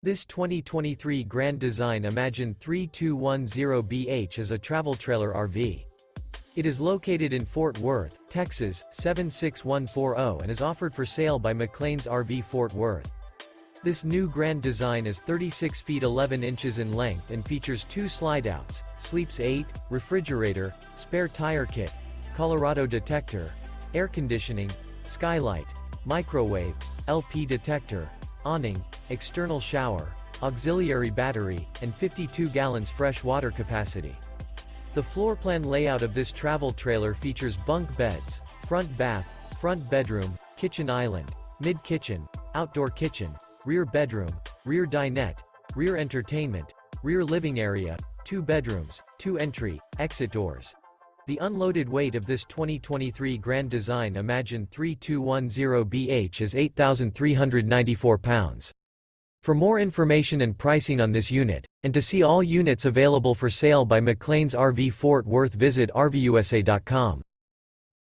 This 2023 Grand Design Imagine 3210BH is a travel trailer RV. It is located in Fort Worth, Texas, 76140 and is offered for sale by McClain's RV Fort Worth. This new Grand Design is 36 feet 11 inches in length and features 2 slideouts, sleeps 8, refrigerator, spare tire kit, Colorado Detector, air conditioning, skylight, microwave, LP detector, awning, external shower, auxiliary battery, and 52 gallons fresh water capacity. The floor plan layout of this travel trailer features bunk beds, front bath, front bedroom, kitchen island, mid-kitchen, outdoor kitchen, rear bedroom, rear dinette, rear entertainment, rear living area, 2 bedrooms, 2 entry, exit doors. The unloaded weight of this 2023 Grand Design Imagine 3210BH is 8,394 pounds. For more information and pricing on this unit, and to see all units available for sale by McClain's RV Fort Worth, visit RVUSA.com.